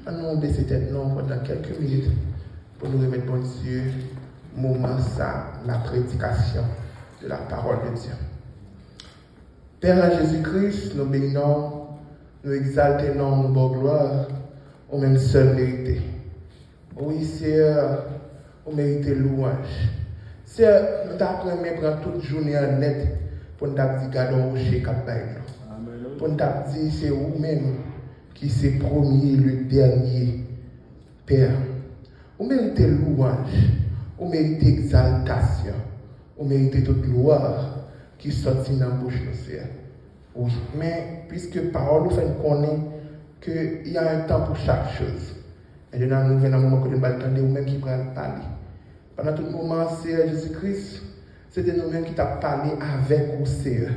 Nous baisser tête pendant quelques minutes pour nous remettre bon Dieu, moment ça, la prédication de la parole de Dieu. Père Jésus-Christ, nous bénissons, nous exaltons, nous bonne gloire, au même seul mérité. Oui, Seigneur, au mérité louange. Seigneur, nous t'apprenons prendre toute journée en net pour nous dire gardons rocher cap nous. Pour nous dire c'est vous-même qui c'est premier, le dernier. Père, vous méritez louange, vous méritez exaltation, vous méritez toute gloire qui sortit dans la bouche de Seigneur. Oui, mais puisque parole nous fait connaître qu'il y a un temps pour chaque chose. Et nous venons dans un moment que nous allons entendre nous-mêmes qui parler. Pendant tout moment, Seigneur Jésus-Christ, c'était nous-mêmes qui t'avons parlé avec vous, Seigneur.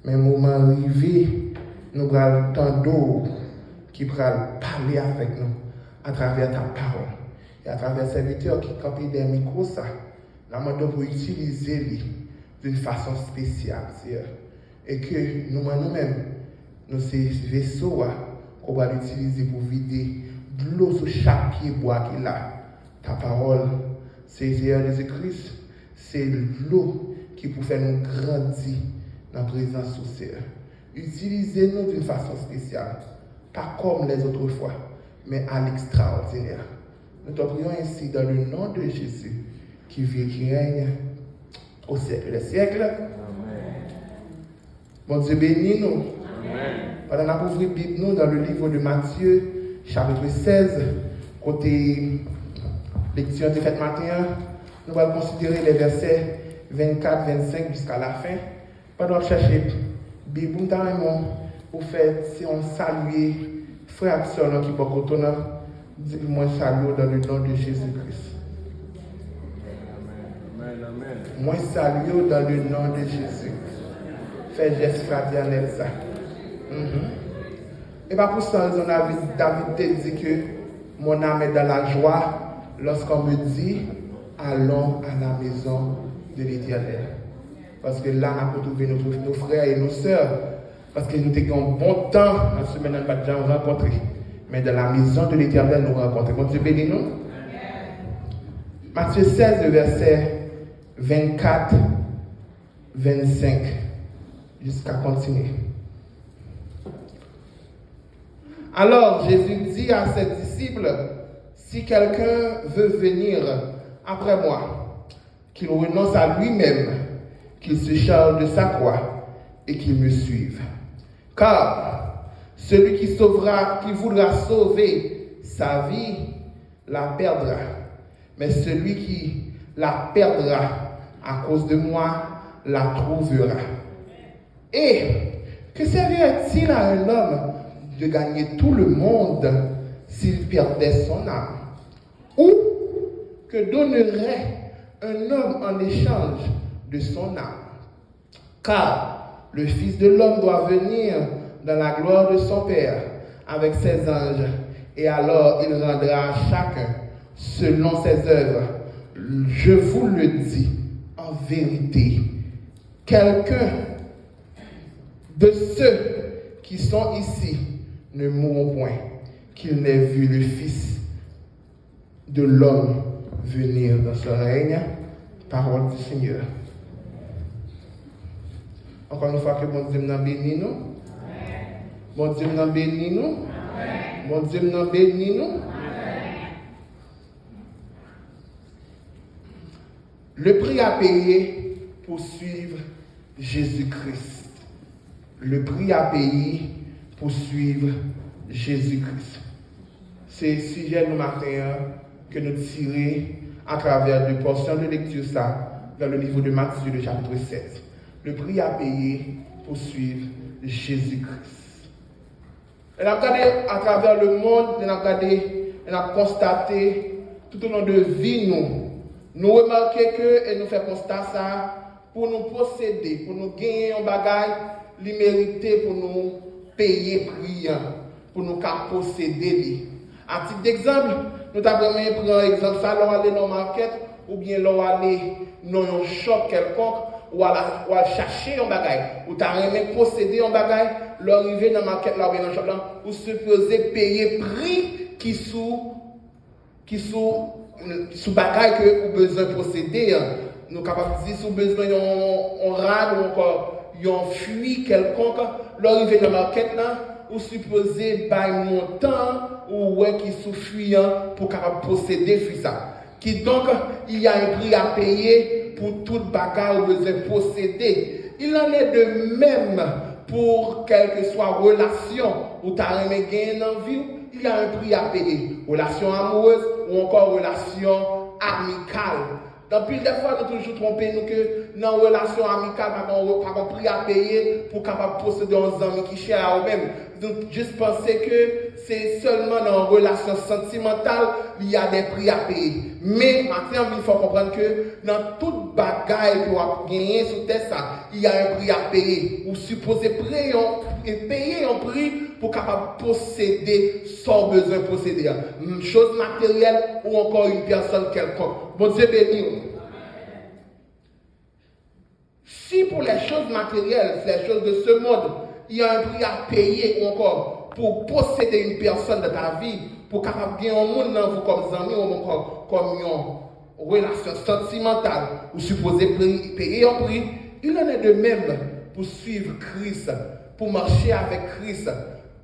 Mais au moment arrivé, nous allons entendre qui va parler avec nous à travers ta parole. Et à travers ces serviteurs qui campent des micros, ça, nous demandons pour utiliser lui d'une façon spéciale, Seigneur. Et que nous-mêmes, nous ces vaisseaux qu'on va utiliser pour vider de l'eau sur chaque pied bois qu'il a. Ta parole, c'est Seigneur Jésus-Christ, c'est l'eau qui peut faire nous grandir dans la présence du Seigneur. Utilisez-nous d'une façon spéciale, pas comme les autres fois, mais à l'extraordinaire. Nous te prions ainsi dans le nom de Jésus, qui vit et qui règne au siècle des siècles. Bon Dieu bénis nous. Pendant qu'on a ouvert Bible nous dans le livre de Matthieu, chapitre 16, côté lecture de fête matin, nous allons considérer les versets 24-25 jusqu'à la fin. Pendant qu'on cherche Bible, nous allons pour faire si on salue frère et sœur qui sont contents, dis-moi salut dans le nom de Jésus-Christ. Moi salue dans le nom de Jésus. Fais geste fraternel ça. Et pas pour ça, David te dit que mon âme est dans la joie lorsqu'on me dit allons à la maison de l'Éternel. Parce que là, on peut trouver nos frères et nos sœurs. Parce que nous avons un bon temps en semaine, nous n'avons pas déjà rencontré. Mais dans la maison de l'Éternel, nous rencontrons. Bon Dieu bénis nous. Matthieu 16, le verset 24, 25, jusqu'à continuer. Alors Jésus dit à ses disciples, si quelqu'un veut venir après moi, qu'il renonce à lui-même, qu'il se charge de sa croix et qu'il me suive. Car celui qui voudra sauver sa vie, la perdra. Mais celui qui la perdra à cause de moi, la trouvera. Et que servirait-il à un homme de gagner tout le monde s'il perdait son âme? Ou que donnerait un homme en échange de son âme? Car le Fils de l'homme doit venir dans la gloire de son Père avec ses anges, et alors il rendra à chacun selon ses œuvres. Je vous le dis en vérité, quelqu'un de ceux qui sont ici ne mourront point, qu'il n'ait vu le Fils de l'homme venir dans ce règne. Parole du Seigneur. Encore une fois que bon Dieu nous bénit nous. Bon Dieu nous bénit nous. Bon Dieu nous bénit nous. Le prix à payer pour suivre Jésus-Christ. Le prix à payer pour suivre Jésus-Christ. C'est le sujet de matin que nous tirons à travers des portions de lecture ça, dans le livre de Matthieu, le chapitre 16. Le prix à payer pour suivre Jésus-Christ. On a regardé à travers le monde, on a constaté tout au long de vie, nous remarquons que, et nous faisons constat ça, pour nous posséder, pour nous gagner un bagage, l'immérité pour nous payer prix, pour nous posséder. À titre d'exemple, nous avons prendre exemple ça, l'on aller dans le market, ou bien l'on aller dans un shop quelconque, ou à chercher un bagage, ou tu as posséder un bagage, l'arriver dans le market, là, ou bien dans le shop là, ou supposer payer prix qui sous bagaille que vous besoin de procéder. Nous sommes capables de dire sous besoin on râle ou encore on fuit quelconque. L'arrivée de la market là, ou supposé par montant ou ouais qui sous fuyant pour capable procéder sur ça. Qui donc il y a un prix à payer pour toute bagarre ou besoin de procéder. Il en est de même pour quelle que soit relation où tu as aimé gagner dans la vie, il y a un prix à payer. Relation amoureuse ou encore relation amicale. Dans pile des fois, nous toujours trompé nous que dans une relation amicale, pas un prix à payer pour capable posséder un ami qui cher à eux-mêmes. Donc, juste penser que c'est seulement dans une relation sentimentale il y a des prix à payer. Mais maintenant, il faut comprendre que dans toute bagaille que vous avez gagné sur terre, il y a un prix à payer. Vous supposez payer un prix pour capable posséder sans besoin de posséder. Une chose matérielle ou encore une personne quelconque. Bon Dieu béni. Si pour les choses matérielles, les choses de ce monde, il y a un prix à payer encore pour posséder une personne dans ta vie, pour capable bien au monde dans vous comme amis ou encore comme une relation sentimentale, vous supposez payer un prix. Il en est de même pour suivre Christ, pour marcher avec Christ.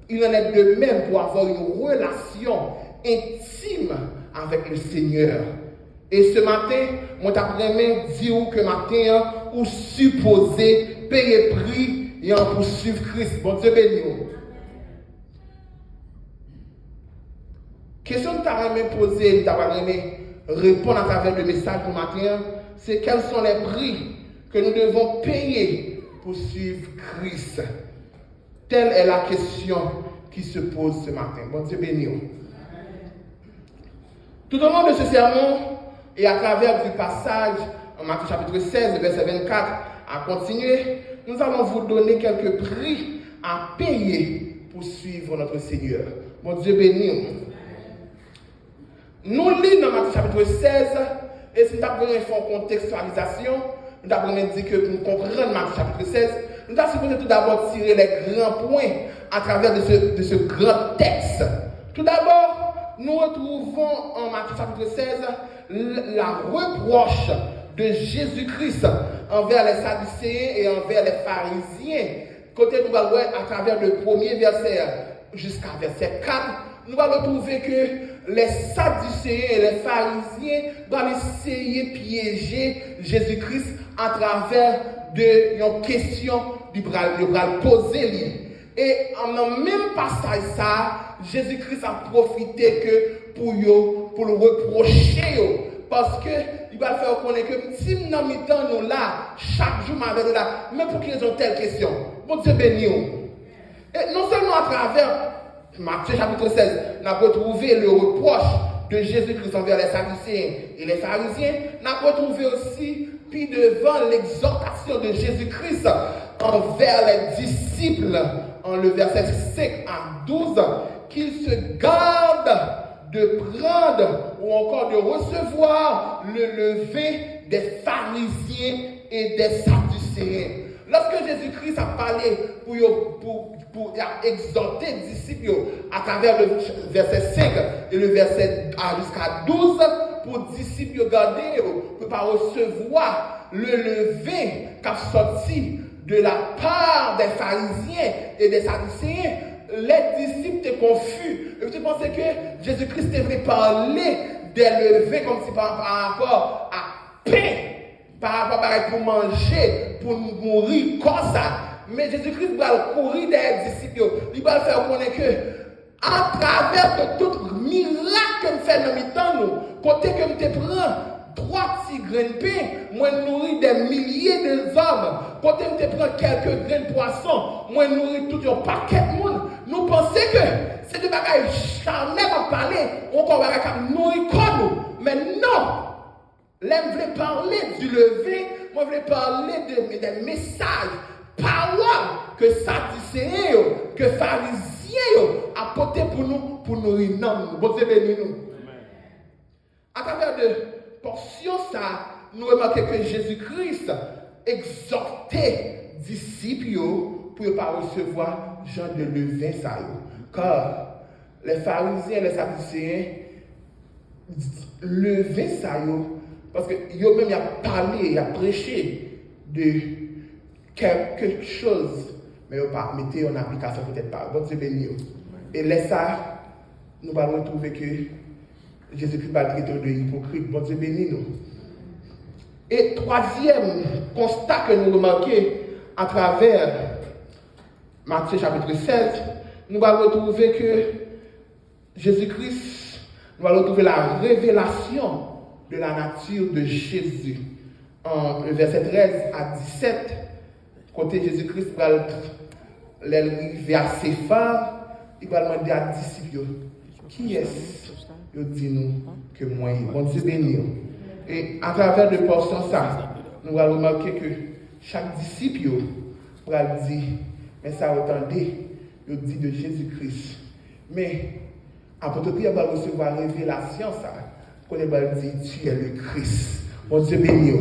Il en est de même pour avoir une relation intime avec le Seigneur. Et ce matin, moi t'apprends dire que matin, ou supposé payer prix et en poursuivre Christ. Bon Dieu béni. Question que tu as posée, tu as répondre à travers le message du matin, c'est quels sont les prix que nous devons payer pour suivre Christ. Telle est la question qui se pose ce matin. Bon Dieu béni. Tout au long de ce sermon, et à travers du passage en Matthieu chapitre 16, verset 24, à continuer, nous allons vous donner quelques prix à payer pour suivre notre Seigneur. Mon Dieu béni. Nous lisons dans Matthieu chapitre 16, et si nous avons une contextualisation, nous avons dit que pour comprendre Matthieu chapitre 16, nous avons tout d'abord tirer les grands points à travers de ce grand texte. Tout d'abord, nous retrouvons en Matthieu chapitre 16 la reproche de Jésus-Christ envers les Sadducéens et envers les pharisiens. Côté nous allons voir à travers le premier verset jusqu'à verset 4, nous allons trouver que les Sadducéens et les pharisiens doivent essayer de piéger Jésus-Christ à travers une question du bras posée. Et en même passage ça, Jésus-Christ a profité que pour le reprocher. Parce que il va faire connaître que si nous nous là, chaque jour, là, mais pour qu'ils ont telle question. Bon Dieu béni. Et non seulement à travers Matthieu chapitre 16, nous avons retrouvé le reproche de Jésus-Christ envers les Sadducéens et les pharisiens, nous avons retrouvé aussi, puis devant l'exhortation de Jésus-Christ envers les disciples, en le verset 5 à 12, qu'ils se gardent de prendre ou encore de recevoir le levain des pharisiens et des sadducéens. Lorsque Jésus-Christ a parlé pour exhorter les disciples à travers le verset 5 et le verset jusqu'à 12, pour les disciples garder, pour ne pas recevoir le levain qui a sorti de la part des pharisiens et des sadducéens, les disciples étaient confus. Et tu pensais que Jésus-Christ devait parler des levées comme si par rapport à pain, par rapport pour manger, pour mourir comme ça. Mais Jésus-Christ va courir des disciples. Il va faire connaître que à travers de tout miracle que nous faisons dans le temps, nous, côté que nous te prenons 3 petits grains de pain, moi nourris des milliers d'hommes. Côté nous te prends quelques grains de poisson, moi nourris tout un paquet de monde. Nous pensons que c'est des bagages charnels à parler, encore à nourrir comme nous. Mais non! Là, je voulais parler du lever, moi je voulais parler des messages, paroles que Sadducéens, que pharisiens apporté pour nous nourrir. Non, bon Dieu béni nous. À travers de portions, ça, nous remarquons que Jésus-Christ exhortait les disciples pour ne pas recevoir genre de levain. Car les pharisiens, les sadducéens, lever ça, parce que yo même y a parlé, y a prêché de quelque chose, mais yo pas mettez en application peut-être pas. Bon Dieu béni. Et là ça, nous allons retrouver que Jésus-Christ va traiter de hypocrite. Bon Dieu béni nous. Et troisième constat que nous remarquons à travers Matthieu chapitre 16, nous allons retrouver que Jésus-Christ, nous allons retrouver la révélation de la nature de Jésus. En verset 13 à 17, côté Jésus-Christ va l'arriver à Céphas, il va demander à disciples, qui est-ce que dit-nous que moi, bon Dieu béni. Et à travers de portions ça, nous allons remarquer que chaque disciple va dire, mais ça attendez, il dit de Jésus-Christ. Mais apôtre Pierre va recevoir révélation ça, qu'on va dire tu es le Christ. Mon Dieu béni.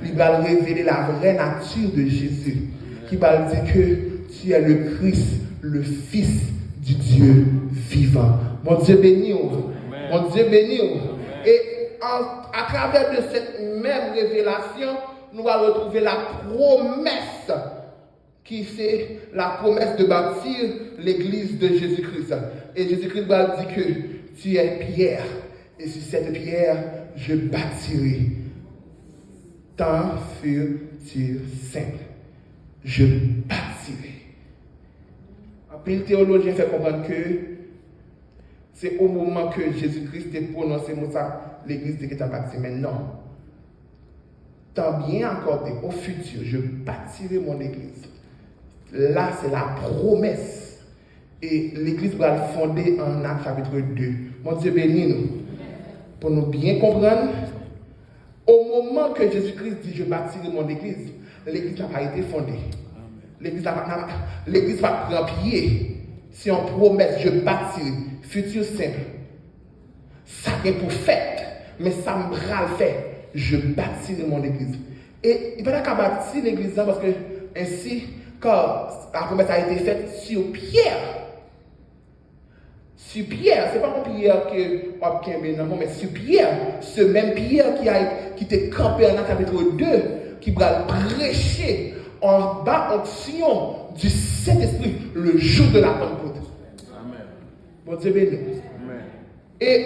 Il va révéler la vraie nature de Jésus, qui va dire que tu es le Christ, le Fils du Dieu vivant. Mon Dieu béni. Mon Dieu béni. Et à travers de cette même révélation, nous allons retrouver la promesse, qui c'est la promesse de bâtir l'église de Jésus-Christ. Et Jésus-Christ va dire que tu es pierre, et sur cette pierre, je bâtirai. Tant fut-il simple. Je bâtirai. Un peu le théologien fait comprendre que c'est au moment que Jésus-Christ a prononcé ça, l'église était bâtie. Mais non. Tant bien accordé au futur, je bâtirai mon église. Là, c'est la promesse. Et l'église va le fonder en Actes chapitre 2. Mon Dieu béni nous. Pour nous bien comprendre, au moment que Jésus-Christ dit je bâtirai mon église, l'église n'a pas été fondée. L'église va prendre pied. C'est en promesse, je bâtirai. Futur simple. Ça est pour fait, mais ça me le fait. Je bâtirai mon église. Et il ne va pas bâtir l'église parce que ainsi, quand la promesse a été faite sur Pierre, ce n'est pas une pierre que mais sur Pierre, ce même Pierre qui était campé en Actes chapitre 2, qui va prêcher en bas onction du Saint-Esprit le jour de la Pentecôte. Amen. Bon Dieu béni. Et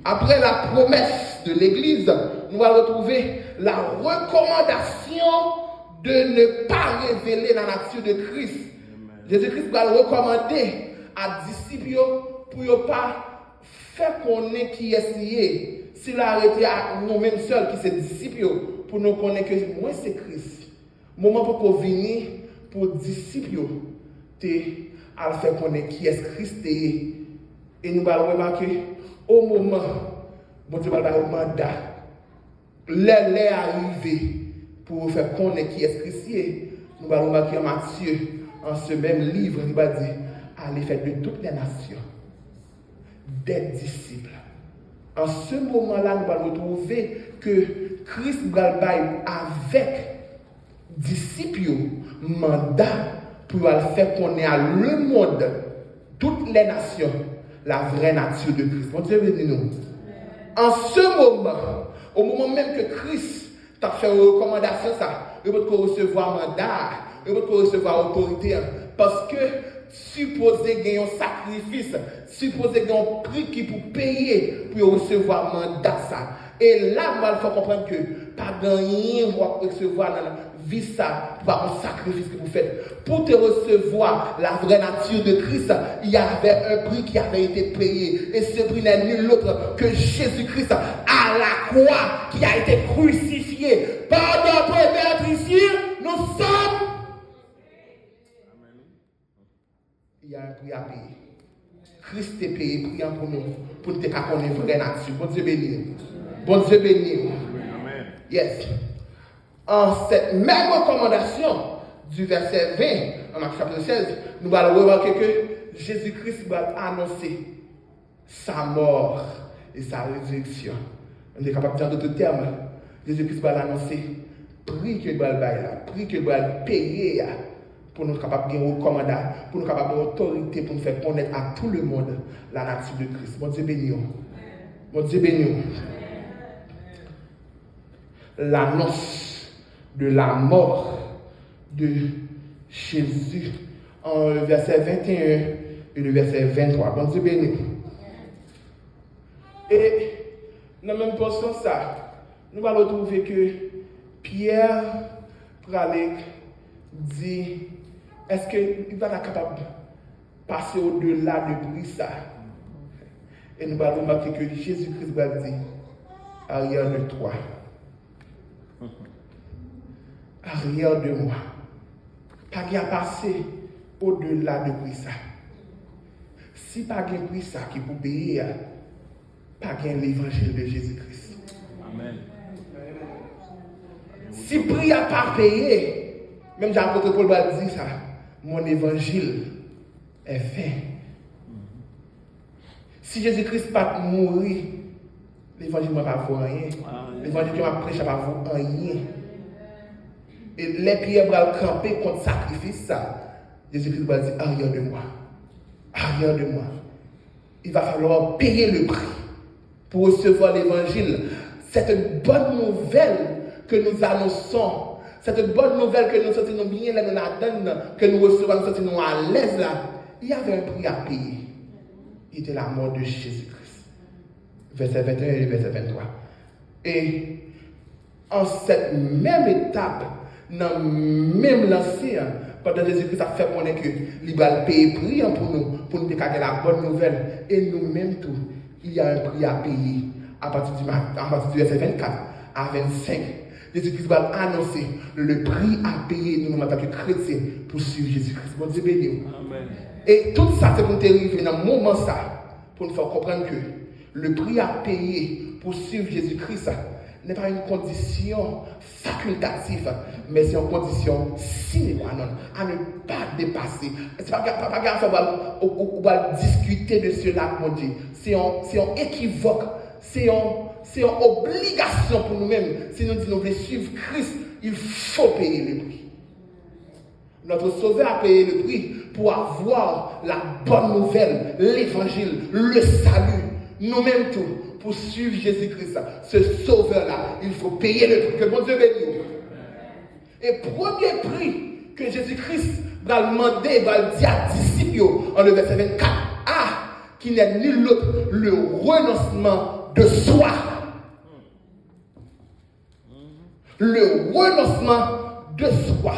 après la promesse de l'Église, nous allons retrouver la recommandation de ne pas révéler la nature de Christ. Jésus-Christ va le recommander à disciples pour ne pas faire connaître qui est lié. S'il a arrêté à nous-mêmes seuls, qui sont disciples, pour nous connaître que moi c'est Christ. Moment pour qu'on vienne pour disciples, à faire connaître qui est Christ. Et nous allons remarquer, au moment, bon Dieu va le mandat, l'est arrivé pour faire connaître qui est Christ. Nous allons remarquer en Matthieu, en ce même livre, il va dire, allez faire de toutes les nations des disciples. En ce moment-là, nous allons retrouver que Christ va avec disciples mandat pour faire connaître à le monde, toutes les nations, la vraie nature de Christ. Bon Dieu béni nous. En ce moment, au moment même que Christ t'a fait une recommandation, il va recevoir mandat, il va recevoir autorité. Parce que supposé gagner un sacrifice, supposé gagner un prix qui pour payer pour recevoir mandat ça. Et là, il faut comprendre que pas gagner pour recevoir dans la vie ça, pas un sacrifice que vous faites. Pour te recevoir la vraie nature de Christ, il y avait un prix qui avait été payé. Et ce prix n'est nul autre que Jésus-Christ à la croix qui a été crucifié. Par notre vertu, nous sommes. Il y a un prix à payer. Christ est payé, priant pour nous, pour nous connaître la vraie nature. Bon Dieu béni. Bon Dieu béni. Amen. Yes. En cette même recommandation du verset 20, en Marc chapitre 16, nous allons remarquer que Jésus-Christ va annoncer sa mort et sa résurrection. On est capable de dire d'autres termes. Jésus-Christ va l'annoncer, prix qu'il va payer pour nous capables de recommander, pour nous capables d'autorité, pour nous faire connaître à tout le monde la nature de Christ. Mon Dieu béni. Mon Dieu béni. L'annonce de la mort de Jésus en verset 21 et le verset 23. Bon Dieu béni. Et dans la même portion, ça, nous allons trouver que Pierre pour aller dire, est-ce qu'il va être capable de passer au-delà de bruit ça? Et nous allons remarquer que Jésus-Christ va dire, arrière de toi, arrière de moi, pas qu'à passer au-delà de bruit ça. Si pas qu'un bruit ça qui peut payer, pas qu'un l'évangile de Jésus-Christ. Amen. Si prix n'a pas payé, même l'apôtre Paul va dire ça, mon évangile est fait. Si Jésus-Christ n'a pas mourir, l'évangile ne va pas voir rien. L'évangile qui m'a prêché ne va pas voir rien. Et les pierres vont camper contre le sacrifice, ça. Jésus-Christ va dire, arrière de moi. Arrière de moi. Il va falloir payer le prix pour recevoir l'évangile. Cette bonne nouvelle que nous annonçons, cette bonne nouvelle que nous sentons bien, là, nous la donne, que nous recevons, nous sentons à l'aise là, il y avait un prix à payer. Il était la mort de Jésus-Christ. Verset 21 et verset 23. Et en cette même étape, dans le même lancé, pendant Jésus-Christ a fait connaître qu'il va payer prix pour nous décaler la bonne nouvelle. Et nous-mêmes tout, il y a un prix à payer à partir du verset 24 à 25. Jésus-Christ va annoncer le prix à payer nous en tant que chrétiens pour suivre Jésus-Christ. Bon Dieu béni. Amen. Et tout ça, c'est pour nous arriver dans le moment ça, pour nous faire comprendre que le prix à payer pour suivre Jésus-Christ n'est pas une condition facultative, mais c'est une condition sine qua non, à ne pas dépasser. C'est pas grave, on va discuter de cela, mon Dieu. C'est un équivoque, c'est une obligation pour nous-mêmes. Si nous disons que nous voulons suivre Christ, il faut payer le prix. Notre Sauveur a payé le prix pour avoir la bonne nouvelle, l'évangile, le salut. Nous-mêmes tout. Pour suivre Jésus-Christ, ce sauveur-là, il faut payer le prix. Que bon Dieu bénisse. Et premier prix que Jésus-Christ va demander, va dire à disciples, en le verset 24, qui n'est nul autre, le renoncement de soi. Le renoncement de soi.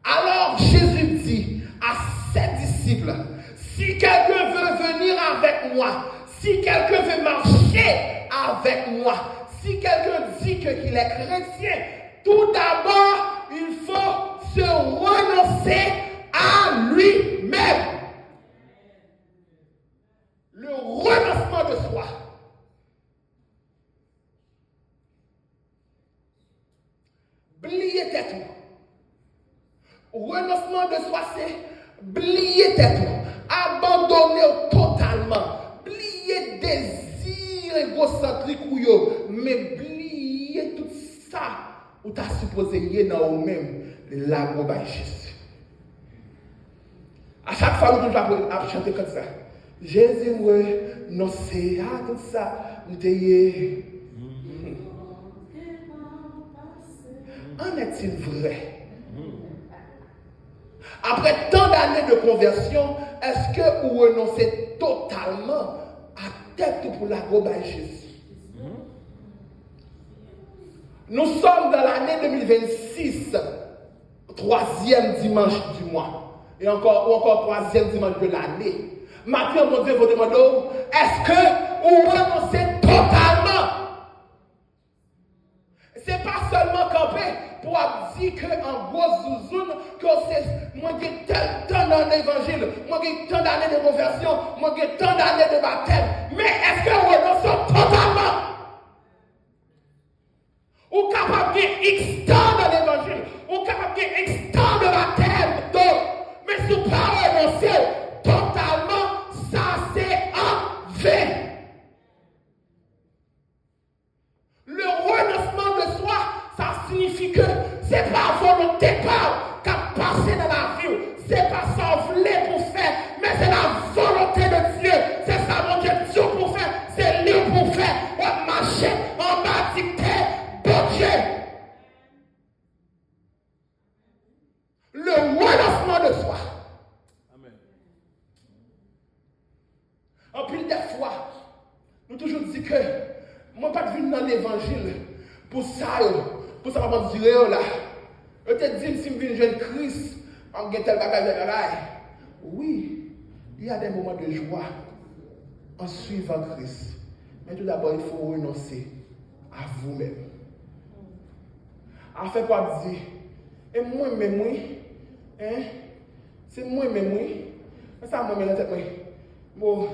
Alors Jésus dit à ses disciples, si quelqu'un veut venir avec moi, si quelqu'un veut marcher avec moi, si quelqu'un dit qu'il est chrétien, tout d'abord, il faut se renoncer à lui-même. Le renoncement de soi. Blier tête. Renoncement de soi, c'est blier tête. Abandonner totalement. Blier désir égocentrique ou yo, mais blier tout ça ou t'as supposé y dans vous-même l'amour de Jésus. À chaque fois nous devons chanter comme ça. Jésus non c'est tout ça nous t'ayez. En est-il vrai? Après tant d'années de conversion, est-ce que vous renoncez totalement à tête pour la gloire de Jésus? Nous sommes dans l'année 2026, troisième dimanche du mois, ou encore troisième dimanche de l'année. Maintenant, mon Dieu vous demande, est-ce que vous renoncez totalement? C'est pas seulement camper pour dire qu'en gros zouzoune, que c'est moi qui ai tel temps dans l'évangile, moi qui ai tant d'années de conversion, moi qui ai tant d'années de baptême. Mais est-ce que vous renoncez totalement? Ou capable de X temps dans l'évangile, ou capable de X temps de baptême, donc, mais si vous ne pas renoncer totalement, ça c'est en vain. Le renoncement de soi, ça signifie que ce n'est pas volonté qu'a passé dans la vie. Nous toujours dit que moi pas venir dans l'évangile pour ça pas dire là. Je te dis si je viens jeune Christ, en tel bagage. Oui, il y a des moments de joie en suivant Christ. Mais tout d'abord, il faut renoncer à vous-même. En fait, quoi dire? Et moi, hein? C'est moi, ça m'a mis dans la tête, bon,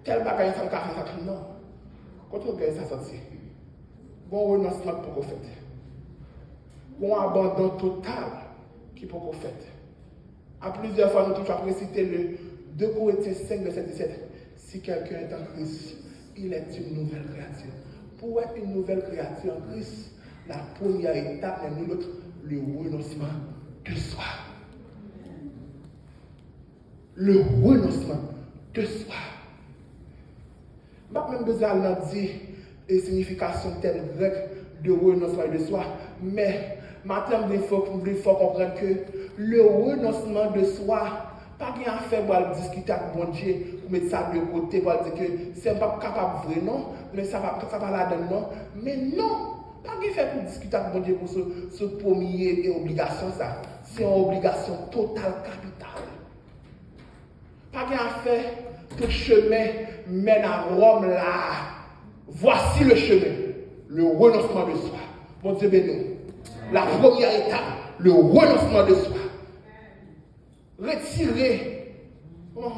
tel bagage, ça me fait ça. Non. Quand on regarde ça, c'est bon renoncement pour qu'on fait. Bon abandon total qui peut qu'on fait. À plusieurs fois, nous toujours récité le 2 Corinthiens 5, verset 17. Si quelqu'un est en Christ, il est une nouvelle créature. Pour être une nouvelle créature en Christ, la première étape est nous l'autre, le renoncement de soi. Le renoncement de soi. Je n'ai même besoin de dire les significations telles grecques de renoncement de soi, mais maintenant, il faut comprendre que le renoncement de soi, pas qu'il y a fait pour discuter avec mon Dieu, pour mettre ça de côté, pour dire que c'est pas capable vrai, non, mais ça va là-dedans, non. Mais non, pas qu'il fait pour discuter avec mon Dieu pour ce premier obligation, ça. C'est une obligation totale, capitale. Pas qu'il y a fait tout chemin mène à Rome là. Voici le chemin, le renoncement de soi. Mon Dieu béni. La première étape, le renoncement de soi. Retirer. Bon,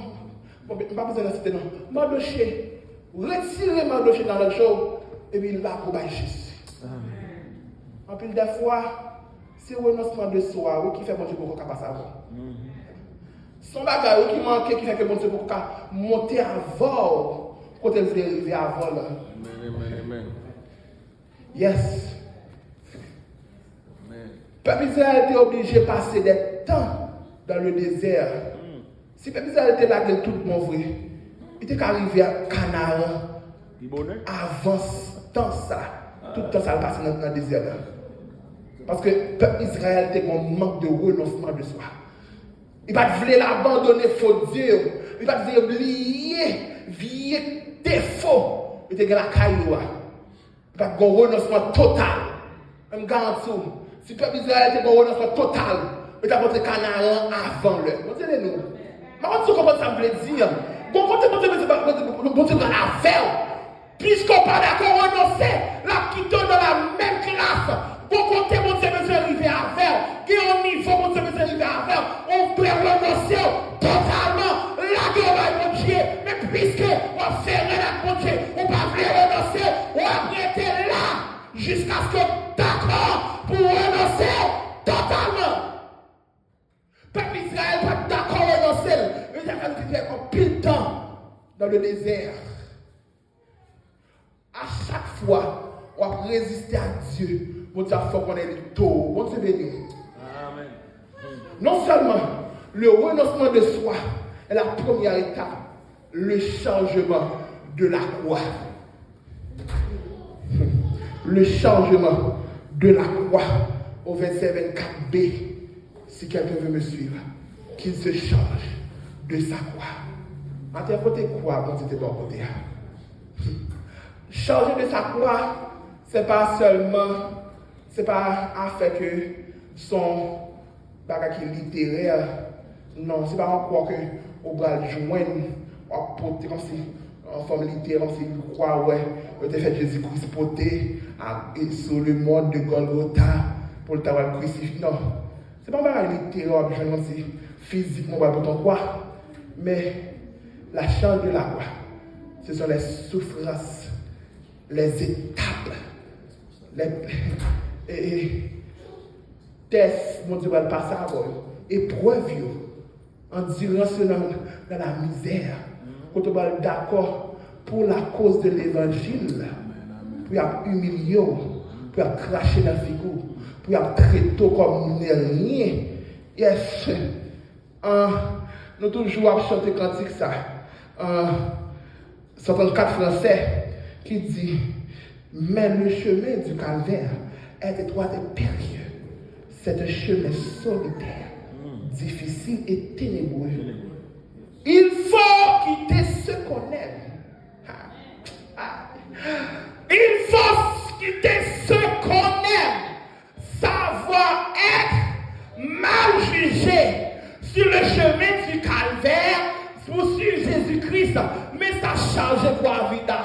pas besoin de citer non. Mardoché. Retirer Mardoché dans le jour. Et puis là, pour Jésus. En plus des fois, c'est le renoncement de soi qui fait mon Dieu pour qu'on passe avant. Son bagage qui manque, qui fait que mon Dieu pour qu'on monte avant. Quand elle veut arriver avant là. Amen. Yes. Le peuple Israël était obligé de passer des temps dans le désert. Si le peuple Israël était là, tout mon vrai, il était arrivé à Canaan. Avant tant ça, tout le temps ça passé dans le désert. Parce que le peuple Israël était en manque de renoncement de soi. Il ne voulait l'abandonner, il faut dire. Il ne voulait oublier, vieux défaut. Il était dans la cailloua. Il n'y a pas de renoncement total. Même garantie. Si le peuple Israël était en renoncement total, il a montré Canaan avant l'heure. Montrez-nous. Mais quand tu comprends ça, veut dire, bon, quand tu vas la faire, puisqu'on parle d'accord renoncer, la quitter dans la même classe, bon, quand tu es arrivé à faire, qui au niveau, quand tu es arrivé à faire, on peut renoncer totalement la gloire de Dieu. Mais puisque on fait rien de Dieu, on ne peut pas renoncer, on va arrêter là, jusqu'à ce que d'accord pour renoncer totalement. Peuple Israël n'est pas d'accord à renoncer. Il a fait un pile de temps dans le désert. À chaque fois, on va résister à Dieu. On dit faut qu'on ait le taux. On se bénit. Amen. Non seulement le renoncement de soi est la première étape, le changement de la croix. Le changement de la croix au verset 24b. Si quelqu'un veut me suivre, qu'il se change de sa croix. À côté quoi, on était bon côté. Changer de sa croix, c'est pas un fait que son bagage littéraire. Non, c'est pas un croix que on va le joindre, on porter comme si en forme littéraire, comme si une croix, ouais, on a fait Jésus-Christ porter sur le mode de Golgotha pour le tabac crucifié. Non, c'est pas un bagage littéraire, comme si physiquement on va porter en croix, mais la charge de la croix, ce sont les souffrances, les étapes, les tests, mon Dieu, va le passer à vous, épreuves, endurance dans la misère, quand on va d'accord pour la cause de l'évangile, pour y humilier, pour y cracher dans la figure, pour y traiter comme rien. Yes. Nous toujours chanter cantique ça. 54 français qui dit mais le chemin du calvaire est étroit et périlleux. C'est un chemin solitaire, difficile et ténébreux. Il faut quitter ce qu'on aime.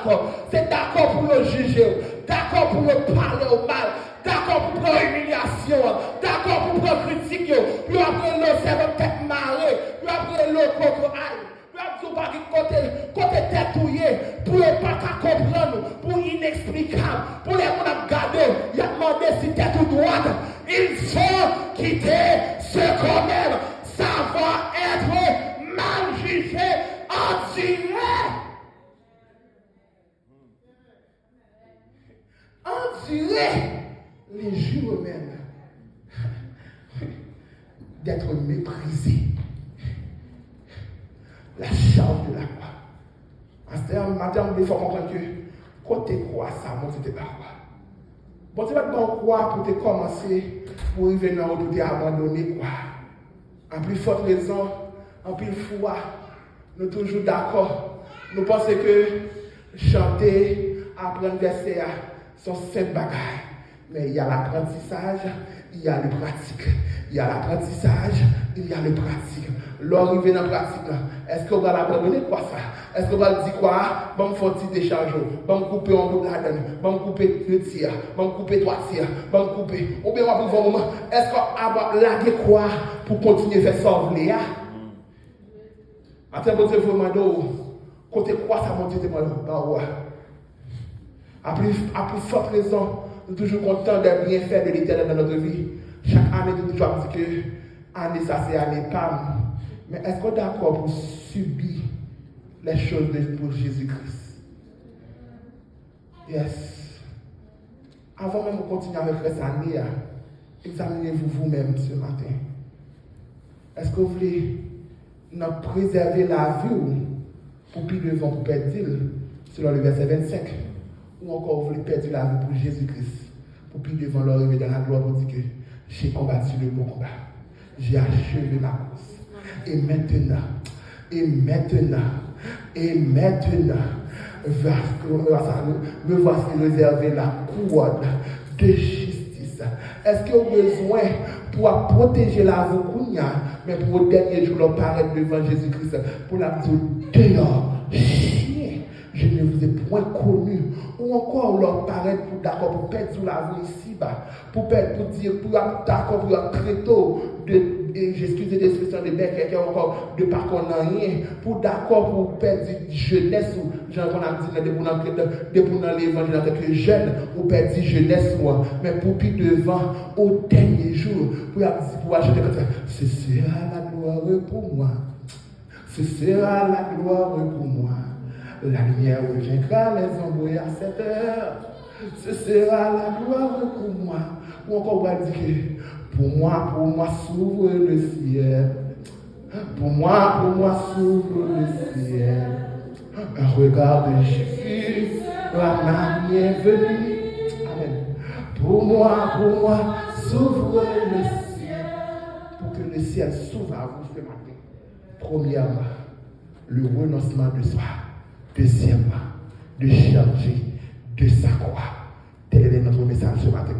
d'accord. C'est d'accord pour le juger, d'accord pour le parler au mal, d'accord pour prendre humiliation, d'accord pour prendre critique, puis après le cerveau tête marée, puis après le coco aïe. Puis après côté tête touillée, pour ne pas comprendre, pour inexplicable, pour les gens garder, il a demandé si tête ou droite. Il faut quitter ce commerce. Ça va être mal jugé, on dirait les jours eux-mêmes d'être méprisés. La charge de la croix. À ce matin, il faut comprendre que quand tu crois ça, bon, c'était pas quoi. Bon, tu vas te croire pour te commencer, pour arriver dans le pour abandonner quoi. En plus forte raison, en plus foi, nous sommes toujours d'accord. Nous pensons que chanter, apprendre verset, sont 7 bagailles. Mais il y a l'apprentissage, il y a le pratique. Il y a l'apprentissage, il y a le pratique. L'arrivée dans la pratique, est-ce qu'on va l'abandonner quoi ça? Est-ce qu'on va dire quoi? Bon, faut décharger, bon, couper un bout de la donne, bon, couper 2 tiers, bon, couper 3 tiers, bon, couper. Ou bien, on va un moment, est-ce qu'on va laguer quoi pour continuer à faire sauver? Après, vous avez demandé, côté quoi ça monte, après forte raison, nous sommes toujours contents des bienfaits de l'Éternel dans notre vie. Chaque année, nous toujours dit que année ça c'est année PAM. Mais est-ce qu'on est d'accord pour subir les choses pour Jésus-Christ? Yes. Avant même de continuer avec cette année, examinez-vous vous-même ce matin. Est-ce que vous voulez nous préserver la vie pour plus devant pour perdre, selon le verset 25? Ou encore vous voulez perdre la vie pour Jésus-Christ, pour plus devant l'arrivée dans la gloire pour dire que j'ai combattu le bon combat. J'ai achevé ma course. Et maintenant, me voici réserver la couronne de justice. Est-ce qu'il y a besoin pour protéger la vie, mais pour le dernier jour, leur paraître devant Jésus-Christ, pour la dire dehors, chien, je ne vous ai point connu. Ou encore leur paraître pour d'accord pour perdre la vie ici-bas, pour perdre, pour dire, pour d'accord pour un tréteau j'excuse l'expression de bec, qui encore de par qu'on n'a rien, pour d'accord pour perdre jeunesse, ou j'en ai dit, depuis dans l'évangile en tant que jeune, ou perdre jeunesse, moi, mais pour puis devant, au dernier jour, pour acheter comme ça, ce sera la gloire pour moi, ce sera la gloire pour moi, la lumière vaincra les ombres à cette heure, ce sera la gloire pour moi, ou encore on va dire que pour moi, s'ouvre le ciel. Pour moi, s'ouvre le ciel. Un regard de Jésus, la bienvenue. Amen. Pour moi, s'ouvre le ciel. Pour que le ciel s'ouvre à vous ce matin. Premièrement, le renoncement de soi. Deuxièmement, de changer de sa croix. Tel est notre message ce matin.